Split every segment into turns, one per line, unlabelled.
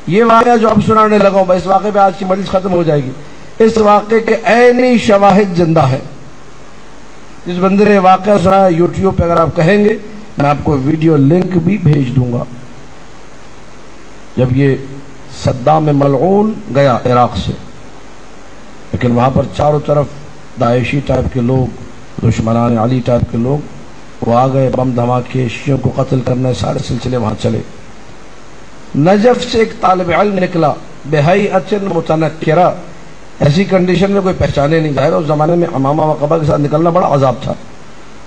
یہ واقعہ جو اب سنانے لگا ہوں، اس واقعے پہ آج کی مجلس ختم ہو جائے گی، اس واقعے کے عینی شواہد زندہ ہے۔ جس بندے نے واقعہ سنایا یوٹیوب پہ اگر آپ کہیں گے میں آپ کو ویڈیو لنک بھی بھیج دوں گا۔ جب یہ صدام ملعون گیا عراق سے، لیکن وہاں پر چاروں طرف داعشی ٹائپ کے لوگ، دشمنان علی ٹائپ کے لوگ وہ آ گئے، بم دھماکے، شیعوں کو قتل کرنے، سارے سلسلے وہاں چلے۔ نجف سے ایک طالب علم نکلا بہیئۃ متنکرہ، ایسی کنڈیشن میں کوئی پہچانے نہیں، ظاہر اس زمانے میں عمامہ وقبہ کے ساتھ نکلنا بڑا عذاب تھا،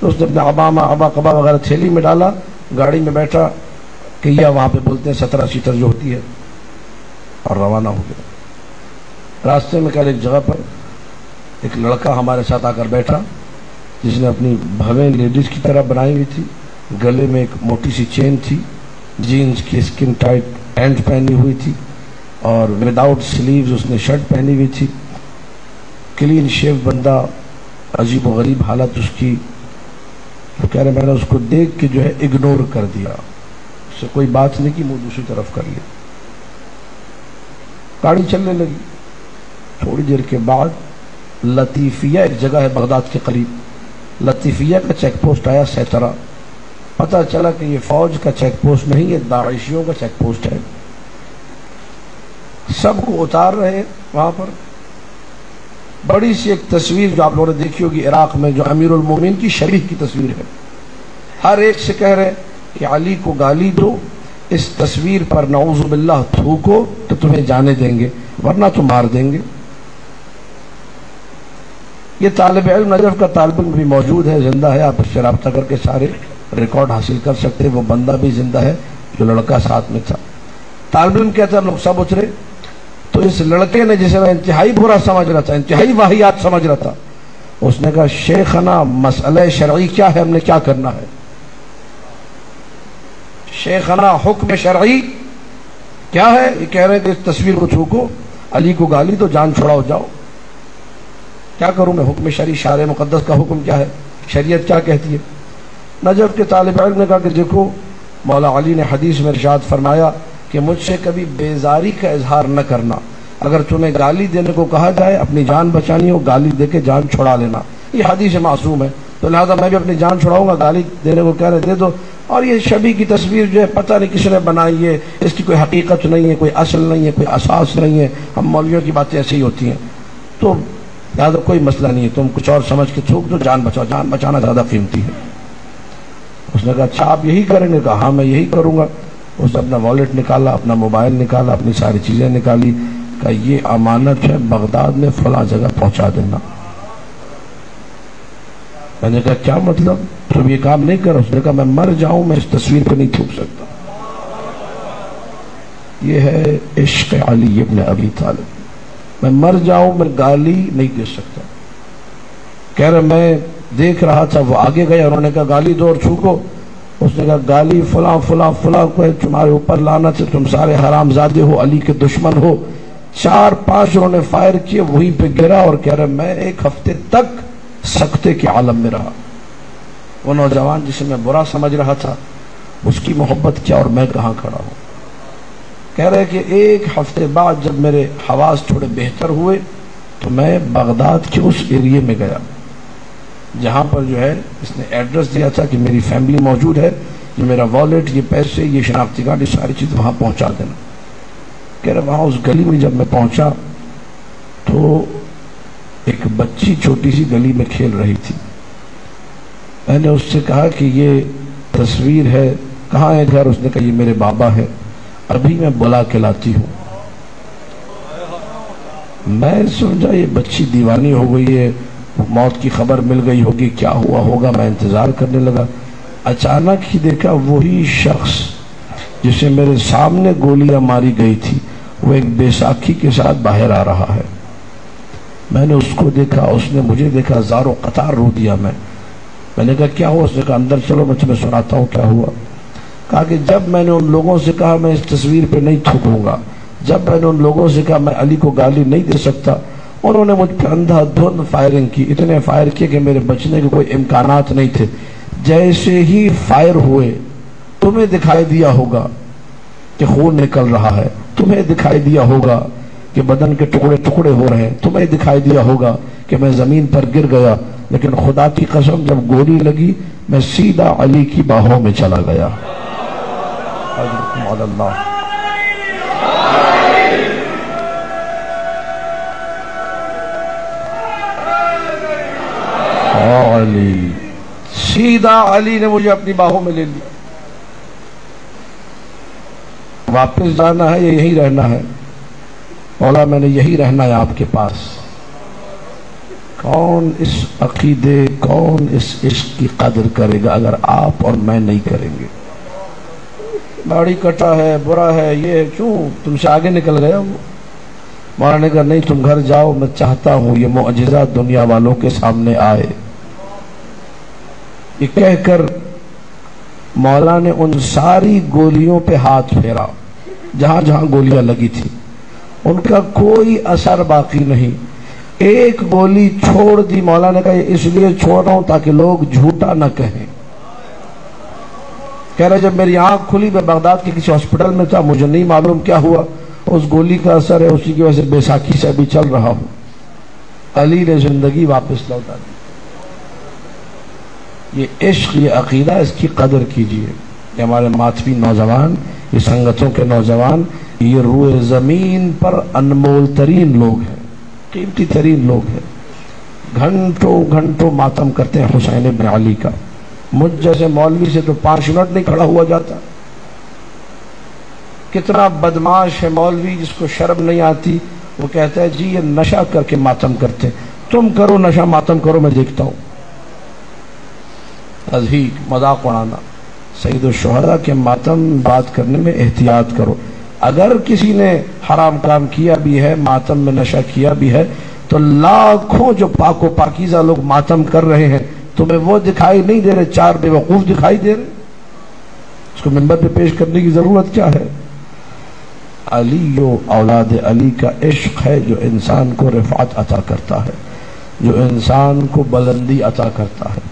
تو اس نے اپنے عمامہ عبا وغیرہ تھیلی میں ڈالا، گاڑی میں بیٹھا، کیا وہاں پہ بولتے ہیں 17 سیٹر جو ہوتی ہے، اور روانہ ہو گیا۔ راستے میں کل ایک جگہ پر ایک لڑکا ہمارے ساتھ آ کر بیٹھا، جس نے اپنی بھویں لیڈیز کی طرح بنائی ہوئی تھی، گلے میں ایک موٹی سی چین تھی، جینز کی اسکن ٹائٹ پینٹ پہنی ہوئی تھی، اور وداؤٹ سلیوز اس نے شرٹ پہنی ہوئی تھی، کلین شیو بندہ، عجیب و غریب حالت اس کی۔ تو کہہ رہے میں نے اس کو دیکھ کے جو ہے اگنور کر دیا، اس سے کوئی بات نہیں کی، منہ دوسری طرف کر لی، گاڑی چلنے لگی۔ تھوڑی دیر کے بعد لطیفیہ ایک جگہ ہے بغداد کے قریب، لطیفیہ کا چیک پوسٹ آیا سیطرہ، پتہ چلا کہ یہ فوج کا چیک پوسٹ نہیں، یہ داعشیوں کا چیک پوسٹ ہے۔ سب کو اتار رہے وہاں پر۔ بڑی سی ایک تصویر جو آپ لوگوں نے دیکھی ہوگی عراق میں، جو امیر المومنین کی شریح کی تصویر ہے، ہر ایک سے کہہ رہے کہ علی کو گالی دو، اس تصویر پر نعوذ باللہ تھوکو تو تمہیں جانے دیں گے، ورنہ تو مار دیں گے۔ یہ طالب علم نجف کا طالب علم بھی موجود ہے، زندہ ہے، آپ اس سے رابطہ کر کے سارے ریکارڈ حاصل کر سکتے ہیں، وہ بندہ بھی زندہ ہے جو لڑکا ساتھ میں تھا۔ طالب علم کہتا ہے ہم لوگ سب اترے، تو اس لڑکے نے جسے میں انتہائی برا سمجھ رہا تھا، انتہائی واہیات سمجھ رہا تھا، اس نے کہا شیخنا مسئلہ شرعی کیا ہے، ہم نے کیا کرنا ہے؟ شیخنا حکم شرعی کیا ہے؟ یہ کہہ رہے ہیں کہ اس تصویر کو تھوکو، علی کو گالی تو جان چھڑاؤ جاؤ۔ کیا کروں میں؟ حکم شرعی، شارع مقدس کا حکم کیا ہے، شریعت کیا کہتی ہے؟ نجف کے طالب علم نے کہا کہ دیکھو مولا علی نے حدیث میں ارشاد فرمایا کہ مجھ سے کبھی بیزاری کا اظہار نہ کرنا، اگر تمہیں گالی دینے کو کہا جائے اپنی جان بچانی ہو، گالی دے کے جان چھڑا لینا، یہ حدیث معصوم ہے، تو لہذا میں بھی اپنی جان چھڑاؤں گا، گالی دینے کو کہہ رہے دے دو۔ اور یہ شبیہ کی تصویر جو ہے پتہ نہیں کس نے بنائی ہے، اس کی کوئی حقیقت نہیں ہے، کوئی اصل نہیں ہے، کوئی اساس نہیں ہے، ہم مولویوں کی باتیں ایسی ہی ہوتی ہیں، تو لہذا کوئی مسئلہ نہیں ہے، تم کچھ اور سمجھ کے تھوک دو، جان بچاؤ، جان بچانا زیادہ قیمتی ہے۔ اس نے کہا اچھا آپ یہی کریں گے؟ کہا ہاں میں یہی کروں گا۔ اس نے اپنا والیٹ نکالا، اپنا موبائل نکالا، اپنی ساری چیزیں نکالی، کہا یہ امانت ہے، بغداد میں فلاں جگہ پہنچا دینا۔ میں نے کہا کیا مطلب، تم یہ کام نہیں کر؟ اس نے کہا میں مر جاؤں میں اس تصویر پہ نہیں تھوک سکتا۔ یہ ہے عشق علی ابن ابی طالب، میں مر جاؤں میں گالی نہیں دے سکتا۔ کہہ رہے میں دیکھ رہا تھا، وہ آگے گئے، انہوں نے کہا گالی دو اور چھوکو۔ اس نے کہا گالی فلاں فلاں فلاں کو ہے، تمہارے اوپر لعنت ہے، تم سارے حرام زادے ہو، علی کے دشمن ہو۔ 4-5 انہوں نے فائر کیے، وہیں پہ گرا، اور کہہ رہے میں 1 ہفتے تک سکتے کے عالم میں رہا۔ وہ نوجوان جسے میں برا سمجھ رہا تھا، اس کی محبت کیا اور میں کہاں کھڑا ہوں۔ کہہ رہے کہ 1 ہفتے بعد جب میرے حواس تھوڑے بہتر ہوئے تو میں بغداد کے اس ایریے میں گیا جہاں پر جو ہے اس نے ایڈریس دیا تھا کہ میری فیملی موجود ہے، یہ میرا والیٹ، یہ پیسے، یہ شناختی کارڈ، یہ ساری چیز وہاں پہنچا دینا۔ کہہ رہے وہاں اس گلی میں جب میں پہنچا تو ایک بچی چھوٹی سی گلی میں کھیل رہی تھی۔ میں نے اس سے کہا کہ یہ تصویر ہے، کہاں ہے گھر؟ اس نے کہا یہ میرے بابا ہے، ابھی میں بلا کے لاتی ہوں۔ میں سمجھا یہ بچی دیوانی ہو گئی ہے، موت کی خبر مل گئی ہوگی، کیا ہوا ہوگا، میں انتظار کرنے لگا۔ اچانک ہی دیکھا وہی شخص جسے میرے سامنے گولیاں ماری گئی تھی، وہ ایک بیساکھی کے ساتھ باہر آ رہا ہے۔ میں نے اس کو دیکھا، اس نے مجھے دیکھا، زارو قطار رو دیا۔ میں نے کہا کیا ہوا؟ اس نے کہا اندر چلو میں تمہیں سناتا ہوں کیا ہوا۔ کہا کہ جب میں نے ان لوگوں سے کہا میں اس تصویر پہ نہیں تھوکوں گا، جب میں نے ان لوگوں سے کہا میں علی کو گالی نہیں دے سکتا، انہوں نے مجھ پہ اندھا دھند فائرنگ کی، اتنے فائر کیے کہ میرے بچنے کے کوئی امکانات نہیں تھے۔ جیسے ہی فائر ہوئے تمہیں دکھائی دیا ہوگا کہ خون نکل رہا ہے، تمہیں دکھائی دیا ہوگا کہ بدن کے ٹکڑے ٹکڑے ہو رہے ہیں، تمہیں دکھائی دیا ہوگا کہ میں زمین پر گر گیا، لیکن خدا کی قسم جب گولی لگی میں سیدھا علی کی باہوں میں چلا گیا۔ اللہ علی، سیدھا علی نے مجھے اپنی باہوں میں لے لیا۔ واپس جانا ہے یا یہی رہنا ہے؟ مولا میں نے یہی رہنا ہے آپ کے پاس۔ کون اس عقیدے، کون اس عشق کی قدر کرے گا اگر آپ اور میں نہیں کریں گے؟ داڑھی کٹا ہے، برا ہے، یہ کیوں تم سے آگے نکل گیا؟ مولا نے کہا نہیں، تم گھر جاؤ، میں چاہتا ہوں یہ معجزہ دنیا والوں کے سامنے آئے۔ یہ کہہ کر مولا نے ان ساری گولیوں پہ ہاتھ پھیرا جہاں جہاں گولیاں لگی تھی، ان کا کوئی اثر باقی نہیں۔ ایک گولی چھوڑ دی، مولا نے کہا یہ اس لیے چھوڑ رہا ہوں تاکہ لوگ جھوٹا نہ کہیں۔ کہہ رہے جب میری آنکھ کھلی میں بغداد کے کسی ہاسپٹل میں تھا، مجھے نہیں معلوم کیا ہوا، اس گولی کا اثر ہے، اسی کی وجہ سے بیساکھی سے ابھی چل رہا ہوں۔ علی نے زندگی واپس لوٹا دی۔ یہ عشق، یہ عقیدہ، اس کی قدر کیجئے۔ یہ ہمارے ماتوی نوجوان، یہ سنگتوں کے نوجوان، یہ روئے زمین پر انمول ترین لوگ ہیں، قیمتی ترین لوگ ہیں۔ گھنٹوں گھنٹوں ماتم کرتے ہیں حسین بن علی کا۔ مجھ جیسے مولوی سے تو 5 منٹ نہیں کھڑا ہوا جاتا۔ کتنا بدماش ہے مولوی جس کو شرم نہیں آتی، وہ کہتا ہے جی یہ نشہ کر کے ماتم کرتے، تم کرو نشہ، ماتم کرو، میں دیکھتا ہوں۔ تضحیک، مذاق اڑانا۔ سید الشہداء کے ماتم بات کرنے میں احتیاط کرو۔ اگر کسی نے حرام کام کیا بھی ہے، ماتم میں نشہ کیا بھی ہے، تو لاکھوں جو پاک و پاکیزہ لوگ ماتم کر رہے ہیں، تمہیں وہ دکھائی نہیں دے رہے، 4 بے وقوف دکھائی دے رہے، اس کو منبر پہ پیش کرنے کی ضرورت کیا ہے؟ علی و اولاد علی کا عشق ہے جو انسان کو رفعت عطا کرتا ہے، جو انسان کو بلندی عطا کرتا ہے۔